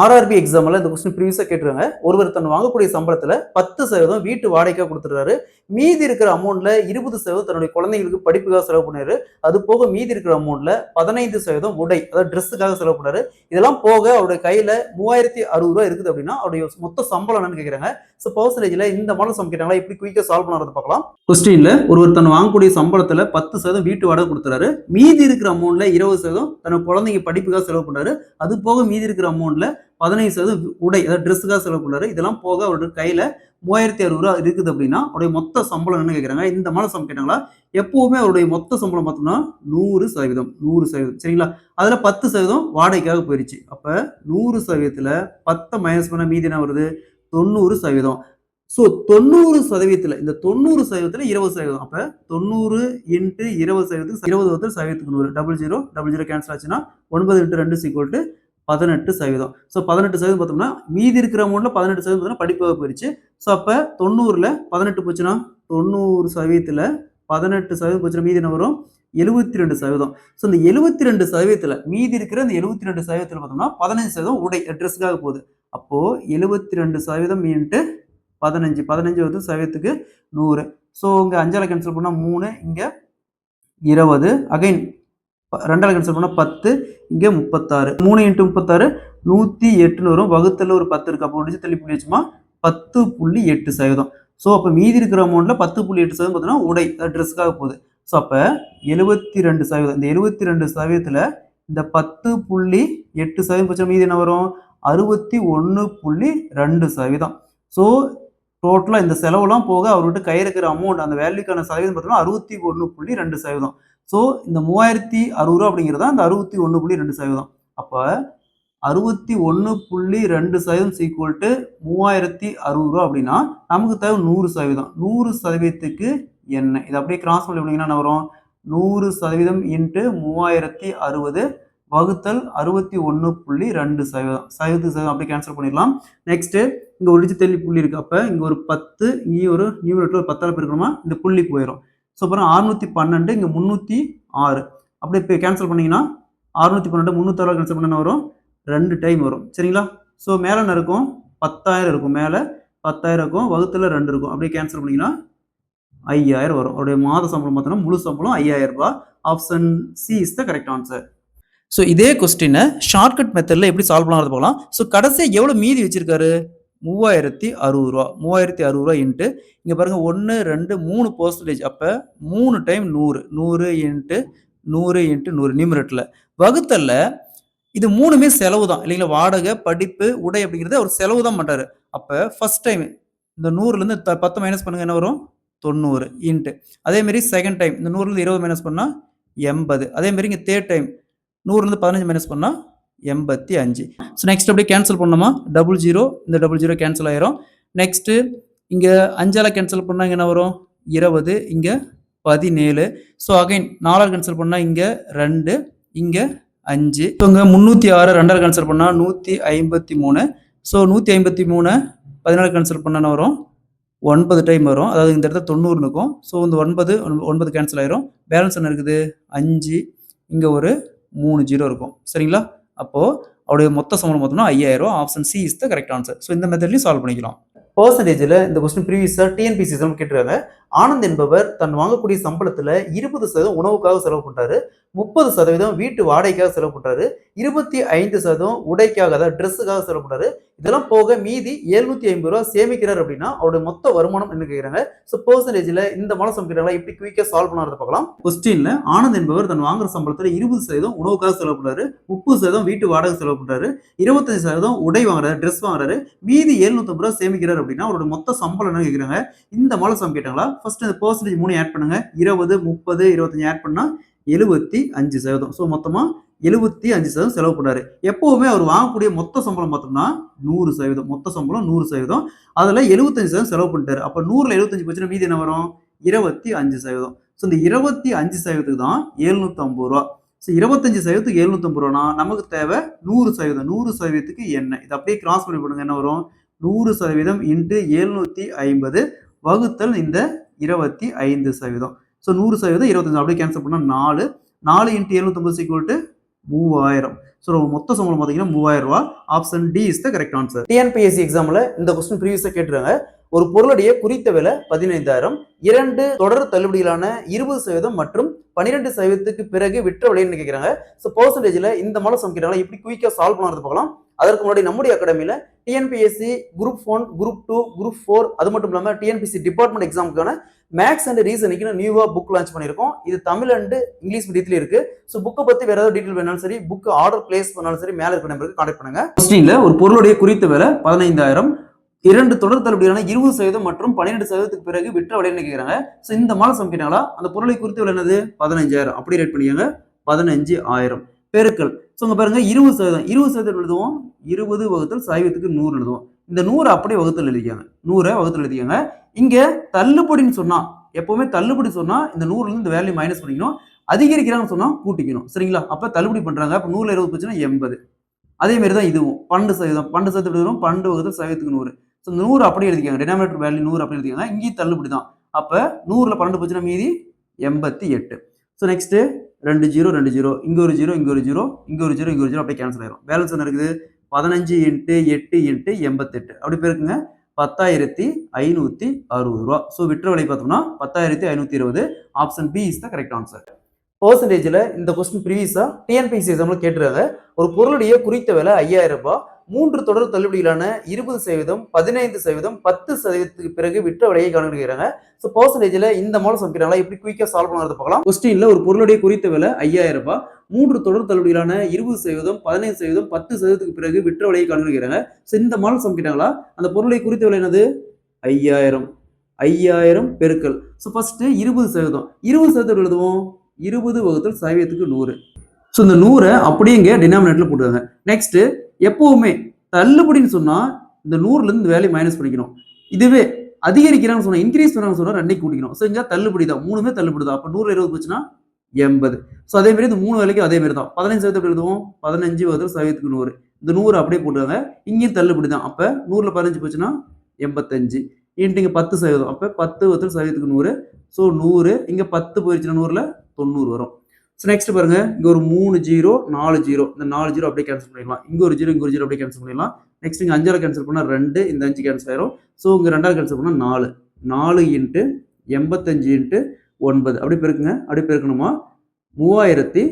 RRB எக்ஸாம்ல இந்த question ப்ரீவியஸா கேட்டிருக்காங்க. ஒருவர் தன் வாங்கக்கூடிய சம்பளத்துல 10% வீட்டு வாடகைக்காக கொடுத்துறாரு. மீதி இருக்கிற அமௌண்ட்ல 20% தன்னுடைய குழந்தைகளுக்கு படிப்புக்காக செலவு பண்ணாரு. அது போக மீதி இருக்கிற அமௌண்ட்ல 15% உடை, அதாவது ட்ரெஸ்ஸுக்காக செலவு பண்ணாரு. இதெல்லாம் போக அவருடைய கையில 3060 ரூபாய் இருக்குது அப்படின்னா அவருடைய மொத்த சம்பளம் என்னன்னு கேக்குறாங்க. சோ பர்சன்டேஜ்ல இந்த மாடல் சம் கேட்டாங்களா, எப்படி குயிக்கா சால்வ் பண்ணறத பார்க்கலாம். கொஸ்டின்ல ஒருவர் தன் வாங்கக்கூடிய சம்பளத்துல 10% வீட்டு வாடகை கொடுத்துறாரு. மீதி இருக்கிற அமௌண்ட்ல 20% தன் குழந்தைங்க படிப்புக்காக செலவு பண்ணாரு. அது போக மீதி இருக்கிற அமௌண்ட்ல 15% உடை, அதாவது ட்ரெஸ்ஸுக்காக செலவு பண்ணாரு. இதெல்லாம் போக அவருடைய கையில 3060 ரூபாய் இருக்குது அப்படின்னா அவருடைய மொத்த சம்பளம் என்ன கேட்கறாங்க. இந்த மாடல் சம் கேட்டாங்களா, எப்பவுமே அவருடைய மொத்த சம்பளம் பார்த்தோம்னா 100%. சரிங்களா? அதுல 10% வாடகைக்காக போயிருச்சு. அப்ப 100%த்துல 10 மைனஸ் பண்ண மீதி என்ன வருது? 90%. சோ 90%, இந்த 90%த்துல 20%. அப்ப 90 இன்ட்டு 20%, 20%க்கு 100, 00 கேன்சல் ஆச்சுன்னா 9 இன்ட்டு 2 18%. ஸோ 18% பார்த்தோம்னா மீதி இருக்கிற அமௌண்ட்ல 18% பார்த்தோம்னா படிப்பாக போயிருச்சு. ஸோ அப்போ 90ல் 18 போச்சுன்னா 90%த்துல 18% போச்சுன்னா மீதி என்ன வரும்? 72%. ஸோ இந்த 72%த்துல மீதி இருக்கிற இந்த 72%த்துல பார்த்தோம்னா 15% உடை, ட்ரெஸ்ஸுக்காக போகுது. அப்போ 72% இன்ட்டு 15 100. ஸோ இங்கே 5ஆல் கேன்சல் பண்ணால் 3, இங்கே 20, அகைன் 2ஆல் கேன்சல் பண்ணால் 10, இங்கே 36. 3 இன்ட்டு 36 108 வரும். வகுத்தல ஒரு 10 இருக்கு. அப்போ முடிச்சு தள்ளி புள்ளி வச்சுமா 10.8%. ஸோ அப்போ மீதி இருக்கிற அமௌண்ட்ல 10.8% பார்த்தீங்கன்னா உடை, ட்ரெஸ்ஸுக்காக போகுது. ஸோ அப்போ 72%. இந்த 72%த்துல இந்த 10.8% பட்சம் மீதி என்ன வரும்? 61.2%. ஸோ டோட்டலா இந்த செலவுலாம் போக அவர்கிட்ட கை இருக்கிற அமௌண்ட், அந்த வேல்யூக்கான சதவீதம் பார்த்தோம்னா 61.2%. ஸோ இந்த 3060 ரூபா அப்படிங்கிறதா அந்த 61.2%. அப்போ 61.2% ஈக்குவல் டு 3060 ரூபா அப்படின்னா நமக்கு தேவை 100%. 100%க்கு என்ன? இது அப்படியே கிராஸ் பண்ணி எப்படிங்கன்னா என்ன வரும்? 100% இன்ட்டு 3060 வகுத்தல் 61.2%. அப்படியே கேன்சல் பண்ணிடலாம். நெக்ஸ்ட் இங்க ஒரு தள்ளி புள்ளி இருக்கு. அப்ப இங்க ஒரு 10, இங்கே ஒரு நியூமரேட்டர் ஒரு 10ஆல் பெருக்கணுமா இந்த புள்ளி போயிடும். ஸோ அப்புறம் 612, இங்கே 306. அப்படியே இப்போ கேன்சல் பண்ணீங்கன்னா 612 306 கேன்சல் பண்ண வரும்? 2 டைம் வரும். சரிங்களா? ஸோ மேலே என்ன இருக்கும்? 10,000 இருக்கும். மேலே 10,000 இருக்கும். வகுத்துல 2 இருக்கும். அப்படியே கேன்சல் பண்ணீங்கன்னா 5000 வரும். அவருடைய மாத சம்பளம் பார்த்தோம்னா முழு சம்பளம் 5000 ரூபாய். Option C is the correct answer. So இதே கொஸ்டினை ஷார்ட்கட் மெத்தடில் எப்படி சால்வ் பண்ணாத போகலாம். ஸோ கடைசியாக எவ்வளோ மீதி வச்சிருக்காரு? 3060 ரூபா. 3060 ரூபா இன்ட்டு இங்கே பாருங்க 1 2 3%. அப்போ 3 டைம் 100, 100 இன்ட்டு 100 இன்ட்டு 100 நியூமரேட்டரில் வகுத்தல்ல. இது மூணுமே செலவு தான் இல்லைங்களா? வாடகை, படிப்பு, உடை அப்படிங்கிறது அவர் செலவு தான் பண்ணுறாரு. அப்போ ஃபர்ஸ்ட் டைம் இந்த 100லேருந்து 10 மைனஸ் பண்ணுங்க என்ன வரும்? 90 இன்ட்டு அதேமாரி செகண்ட் டைம் இந்த 100லேருந்து 20 மைனஸ் பண்ணால் 80. அதேமாரி இங்கே தேர்ட் டைம் 100லேருந்து 15 மைனஸ் பண்ணால் 85. ஸோ நெக்ஸ்ட் அப்படியே கேன்சல் பண்ணோமா 00, இந்த 00 கேன்சல் ஆயிரும். நெக்ஸ்ட் இங்கே 5ஆல் கேன்சல் பண்ணால் இங்கே என்ன வரும்? 20, இங்கே 17. ஸோ அகைன் 4ஆல் கேன்சல் பண்ணால் இங்கே 2, இங்கே 5. ஸோ இங்கே 306 2ஆல் கேன்சல் பண்ணால் 153. ஸோ 153 14 கேன்சல் பண்ணால் வரும்? 9 டைம் வரும். அதாவது இந்த இடத்துல 90 இருக்கும். ஸோ இந்த 9 கேன்சல் ஆயிரும். பேலன்ஸ் என்ன இருக்குது? 5, இங்கே ஒரு 3 0 இருக்கும். சரிங்களா? அப்போ அவருடைய மொத்த சம்பளம் பார்த்தோம்னா 5000. Option C is the correct answer. So இந்த மெத்தட்லையும் சால்வ் பண்ணிக்கலாம். பர்சன்டேஜில் இந்த கொஸ்டின் ப்ரீவியஸாக டிஎன்பிசி எக்ஸாம் கேட்டிருக்காங்க. ஆனந்த் என்பவர் தன் வாங்கக்கூடிய சம்பளத்தில் 20% உணவுக்காக செலவு பண்ணுறாரு, 30% வீட்டு வாடகைக்காக செலவு பண்ணுறாரு, 25% உடைக்காக, அதாவது ட்ரெஸ்ஸுக்காக செலவு பண்ணுறாரு. இதெல்லாம் போக மீதி 750 ரூபா சேமிக்கிறார் அப்படின்னா அவருடைய மொத்த வருமானம் என்ன கேட்குறாங்க. ஸோ பர்சன்டேஜில் இந்த மாடல் சம் கேட்குறாங்களா, எப்படி குயிக்காக சால்வ் பண்ணாத பார்க்கலாம். கொஸ்டின்ல ஆனந்த் என்பவர் தன் வாங்குற சம்பளத்தில் 20% உணவுக்காக செலவு பண்ணுறாரு, 30% வீட்டு வாடகை செலவு பண்ணுறாரு, 25% உடை வாங்குறாரு, ட்ரெஸ் வாங்குறாரு, மீதி 750 ரூபா சேமிக்கிறார் அப்படின்னா அவரோட மொத்த சம்பளம் என்ன கேட்குறாங்க. இந்த மாடல் சம் கேட்டாங்களா. ஃபர்ஸ்ட் இந்த பர்சன்டேஜ் 3 ஆட் பண்ணுங்க. 20, 30, 25 ஆட் பண்ணா 75%. ஸோ மொத்தமா 75% செலவு பண்ணாரு. எப்பவுமே அவர் வாங்கக்கூடிய மொத்த சம்பளம் பார்த்தோம்னா 100%. மொத்த சம்பளம் 100%. அதுல 75% செலவு பண்ணிட்டாரு. அப்ப 100ல 75 போச்சுன்னா மீதி என்ன வரும்? 25%. ஸோ இந்த 25%க்கு தான் 750 ரூபா. ஸோ 25%க்கு 750 ரூபானா நமக்கு தேவை 100%. 100%க்கு என்ன? இது அப்படியே கிராஸ் பண்ணி போடுங்க. என்ன வரும்? 100% இன்ட்டு 750 வகுத்தல் இந்த 25%. ஸோ 100% 25 அப்படியே கேன்சல் பண்ணா 4 இன்ட்டு 750 ஈக்குவல் டு 3000. ஸோ மொத்த சம்பளம் பார்த்தீங்கன்னா 3000 ரூபா. Option D is the correct answer. TNPSC எக்ஸாம்ல இந்த கொஸ்டின் ப்ரீவியஸா கேட்டுருக்காங்க. ஒரு பொருளுடைய குறித்த விலை 15,000, 2 தொடர் தள்ளுபடிகளான 20% மற்றும் 12% பிறகு விற்ற விலைன்னு கேட்கிறாங்க. ஸோ பர்சன்டேஜ்ல இந்த மாதிரி சம் கேட்டாங்க, எப்படி குயிக்கா சால்வ் பண்ணுறது பார்க்கலாம். அதற்கு முன்னாடி நம்முடைய அகாடமியில டிஎன்பிஎஸ்சி குரூப் 1, குரூப் 2, குரூப் 4 அது மட்டும் இல்லாமல் டிஎன்பிஎஸ்சி டிபார்ட்மெண்ட் எக்ஸாமுக்கான மேக்ஸ் அண்ட் ரீசனிங்னு நியூவா புக் லான்ச் பண்ணியிருக்கோம். இது தமிழ் அண்ட் இங்கிலீஷ் மீடியத்துல இருக்கு. ஸோ புக்கை பத்தி வேற ஏதாவது டீட்டெயில் வேணாலும் சரி, புக் ஆர்டர் பிளேஸ் பண்ணாலும் சரி, மேல இருக்க நம்பருக்கு கான்டாக்ட் பண்ணுங்க. கொஸ்டின்ல ஒரு பொருளுடைய குறித்த விலை 15,000, 2 தொடர் தள்ளுபடியான 20% மற்றும் 12%க்கு பிறகு விற்ற விலைன்னு கேட்கிறாங்க. ஸோ இந்த மாதிரி சம் கேட்டாங்களா, அந்த பொருளை குறித்த விலை என்னது 15,000 அப்படி ரேட் பண்ணிக்கோங்க. 15,000 பெருக்கல். ஸோ இங்க பாருங்க 20% எழுதுவோம், 20 வகுத்தல் சைவத்துக்கு 100 எழுதுவோம். இந்த 100 அப்படியே வகுத்தல் எழுதிக்காங்க, 100 வகுத்தல் எழுதிக்காங்க. இங்க தள்ளுபடின்னு சொன்னா, எப்பவுமே தள்ளுபடி சொன்னா இந்த 100ல இருந்து இந்த வேல்யூ மைனஸ் பண்ணிக்கணும். அதிகரிக்கிறாங்கன்னு சொன்னா கூட்டிக்கணும். சரிங்களா? அப்ப தள்ளுபடி பண்றாங்க. அப்ப 100ல 20 போச்சுன்னா 80. அதே மாதிரி தான் இதுவும் 12%, 12% எழுதுறோம், 12 வகுத்தல் சைவத்துக்கு 100. ஸோ இந்த 100 அப்படியே எழுதிக்காங்க, டினாமினேட்டர் வேல்யூ 100 அப்படி எழுதிக்காங்க. இங்கேயும் தள்ளுபடி தான். அப்ப 100ல 12 போச்சுன்னா மீதி 88. ஸோ நெக்ஸ்ட் 2 0 2 0, இங்க ஒரு 0, இங்க ஒரு 0, இங்க ஒரு 0, இங்க ஒரு 0 அப்படியே கேன்சல் ஆயிரும். பேலன்ஸ் என்ன இருக்குது? 15 × 8 × 88 அப்படி பேருக்குங்க 10,560 ரூபா. ஸோ விற்ற விலை பார்த்தோம்னா 10,520. Option B is the correct answer. பர்சன்டேஜ்ல இந்த கொஸ்டின் ப்ரீவியஸா டிஎன்பிஎஸ்சி எக்ஸாம்ல கேட்டிருக்காங்க. ஒரு பொருளுடைய குறித்த விலை 5,000 ரூபாய், 3 தொடர் தள்ளுபடிகளான 20%, 15%, 10%க்கு பிறகு விற்ற விலையை கணக்கிடுறாங்க. ஸோ பர்சன்டேஜ்ல இந்த மாடல் சமைக்கிறாங்களா, எப்படி குயிக்கா சால்வ் பண்ணுறது பார்க்கலாம். கொஸ்டின்ல ஒரு பொருளுடைய குறித்த விலை 5,000 ரூபாய், 3 தொடர் தள்ளுபடிகளான 20%, 15%, 10%க்கு பிறகு விற்ற விலையை கணக்கிடுறாங்க. ஸோ இந்த மாடல் சமைக்கிறாங்களா, அந்த பொருளை குறித்த விலை என்னது 5,000 பெருக்கல். ஸோ ஃபர்ஸ்ட் 20%, 20% எழுதுவோம், 20 வகுத்தல் சைவத்துக்கு 100. ஸோ இந்த 100 அப்படியே இங்கே டினாமினேட்டர்ல போட்டுருங்க. நெக்ஸ்ட் எப்பவுமே தள்ளுபடின்னு சொன்னா இந்த 100ல இருந்து இந்த வேல்யூ மைனஸ் பண்ணிக்கணும். இதுவே அதிகரிக்கிறான்னு சொன்னா, இன்க்ரீஸ் பண்ணான்னு சொன்னா 2 கூட்டிக்கணும். ஸோ இங்க தள்ளுபடி தான், 3மே தள்ளுபடி தான். அப்ப 100ல 20 போச்சுன்னா 80. ஸோ அதே மாதிரி இந்த 3 வேலைக்கு அதே மாதிரி தான். 15% எழுதுவோம், 15 வகுத்தல் சைவத்துக்கு 100. இந்த 100 அப்படியே போட்டுருங்க. இங்கேயும் தள்ளுபடி தான். அப்ப 100ல 15 போச்சுன்னா 85. இங்க 10%, அப்ப 10 வகுத்தல் சைவத்துக்கு 100. ஸோ 100 இங்க 10 போயிடுச்சுன்னா 100ல 90 வரும். ஸோ நெக்ஸ்ட் பாருங்க, இங்க ஒரு 3 0 4 0, இந்த 4 0 அப்படியே கேன்சல் பண்ணிடலாம். இங்க ஒரு 0 இங்க ஒரு 0 அப்படியே கேன்சல் பண்ணிடலாம். நெக்ஸ்ட் இங்க 5ஆல கேன்சல் பண்ணா 2, இந்த 5 கேன்சல் ஆயிரும். ஸோ இங்க 2ஆல கேன்சல் பண்ணா 4, 4 × 85 × 9 அப்படி பெருக்குங்க. அப்படி பெருக்கணுமா 3060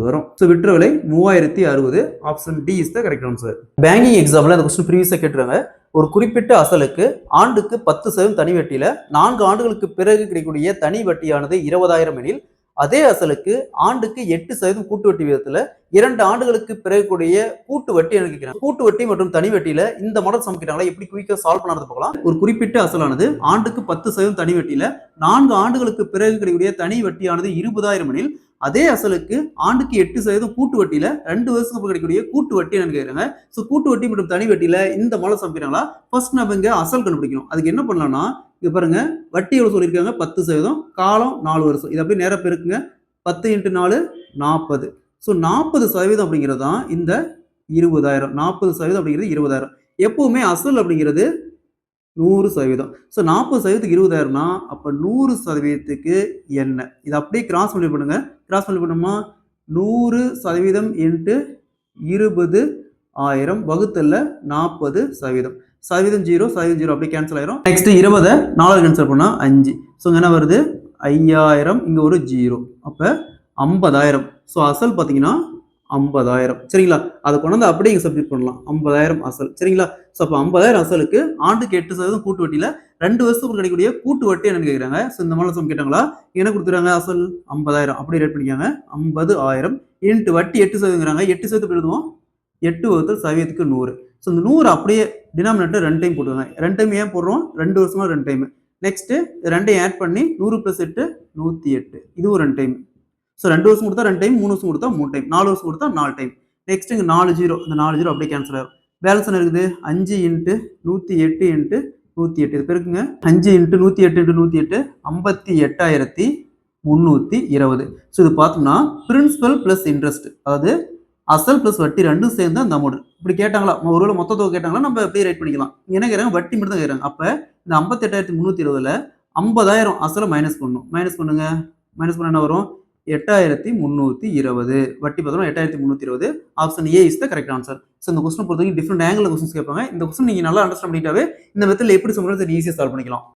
வரும். ஸோ விற்ற விலை 3060. Option D is the correct answer. Banking எக்ஸாம்ல அந்த கொஸ்டின் ப்ரீவியஸா கேட்டுருக்காங்க. ஒரு குறிப்பிட்ட அசலுக்கு ஆண்டுக்கு 10% தனி வட்டியில 4 ஆண்டுகளுக்கு பிறகு கிடைக்கக்கூடிய தனி வட்டியானது 20,000 எனில், அதே அசலுக்கு ஆண்டுக்கு 8% கூட்டு வட்டி விதத்துல 2 ஆண்டுகளுக்கு பிறகு கூடிய கூட்டு வட்டி கேட்கிறாங்க. கூட்டு வட்டி மற்றும் தனி வட்டியில இந்த மாடல் சமைக்கிறாங்களா, எப்படி குயிக்கா சால்வ் பண்ணறது பார்க்கலாம். ஒரு குறிப்பிட்ட அசலானது ஆண்டுக்கு 10% தனி வட்டியில 4 ஆண்டுகளுக்கு பிறகு கிடைக்கக்கூடிய தனி வட்டியானது 20,000 எனில், அதே அசலுக்கு ஆண்டுக்கு 8% கூட்டு வட்டியில 2 வருஷத்துக்கு கிடைக்கக்கூடிய கூட்டு வட்டி என்னன்னு கேட்கிறாங்க. ஸோ கூட்டு வட்டி மற்றும் தனி வட்டியில இந்த மாடல் சமைக்கிறாங்களா, ஃபர்ஸ்ட் நம்ம இங்க அசல் கண்டுபிடிக்கணும். அதுக்கு என்ன பண்ணலாம்னா, இது பாருங்க, வட்டி எவ்வளவு சொல்லியிருக்காங்க 10%, காலம் 4 வருஷம். இது அப்படியே நேரா பெருக்குங்க. 10 × 4 40. ஸோ 40% அப்படிங்கிறது தான் இந்த 20,000. 40% அப்படிங்கிறது 20,000. எப்பவுமே அசல் அப்படிங்கிறது 100%. ஸோ 40%க்கு 20,000னா அப்ப 100%க்கு என்ன? இது அப்படியே கிராஸ் மல்டிப்ளை பண்ணுங்க. கிராஸ் மல்டிப்ளை பண்ணோமா 100% × 20,000 வகுத்தல்ல 40%. சதவீதம் 0, சதவீதம் 0 அப்படியே கேன்சல் ஆயிரும். நெக்ஸ்ட் 20 4 கேன்சல் பண்ணா 5. ஸோ என்ன வருது 5000, இங்க ஒரு 0, அப்ப 50,000. ஸோ அசல் பார்த்தீங்கன்னா 50,000. சரிங்களா? அதை கொண்டு வந்து அப்படியே இங்க சப்மிட் பண்ணலாம். 50,000 அசல். சரிங்களா? ஸோ அப்போ 50,000 அசலுக்கு ஆண்டுக்கு 8% கூட்டு வட்டியில 2 வருஷத்துக்கு கிடைக்கக்கூடிய கூட்டு வட்டி என்னன்னு கேட்குறாங்க. ஸோ இந்த மாதிரி சம் கேட்டாங்களா, என்ன கொடுத்துறாங்க, அசல் 50,000 அப்படியே ரேட் பண்ணிக்காங்க. 50,000 இன்ட்டு வட்டி 8%ங்கிறாங்க. 8% எழுதுவோம், 8 வகுத்தல் சதவீதத்துக்கு 100. ஸோ இந்த 100 அப்படியே டினாமினேட்டர் 2 டைம் போட்டுவாங்க. 2 டைம் ஏன் போடுறோம், 2 வருஷமா 2 டைம். நெக்ஸ்ட் 2 ஆட் பண்ணி 100 + 8 108. இதுவும் 2 டைம். ஸோ 2 வருஷம் கொடுத்தா 2 டைம், 3 வருஷம் கொடுத்தா 3 டைம், 4 வருஷம் கொடுத்தா 4 டைம். நெக்ஸ்ட் இங்க 4 0, இந்த 4 0 அப்படியே கேன்சல் ஆகும். பேலன்ஸ் என்ன இருக்குது, 5 × 108 × 108. இது பெருக்குங்க. 5 × 108 × 108 58,320. ஸோ இது பார்த்தோம்னா பிரின்சிபல் பிளஸ் இன்ட்ரெஸ்ட், அதாவது அசல் பிளஸ் வட்டி ரெண்டும் சேர்ந்து அந்த அமௌண்ட். இப்படி கேட்டாங்களா, ஒருவேளை மொத்த தொகை கேட்டாங்களா, நம்ம அப்படியே ரைட் பண்ணிக்கலாம். என்ன கேட்கறாங்க, வட்டி மட்டும் தான் கேட்கறாங்க. அப்ப இந்த 58,320ல 50,000 அசலை மைனஸ் பண்ணணும். மைனஸ் பண்ணுங்க. மைனஸ் பண்ண என்ன வரும், 8320 வட்டி பார்த்தோம்னா 8320. Option A is the correct answer. So இந்த கொஸ்டின் பொறுத்த வரைக்கும் டிஃப்ரெண்ட் ஆங்கிள் கொஸ்டின்ஸ் கேட்பாங்க. இந்த கொஸ்டின் நீங்க நல்லா அண்டர்ஸ்டாண்ட் பண்ணிட்டாவே இந்த மெத்தட்ல எப்படி சம் ஈஸியா சால்வ் பண்ணிக்கலாம்.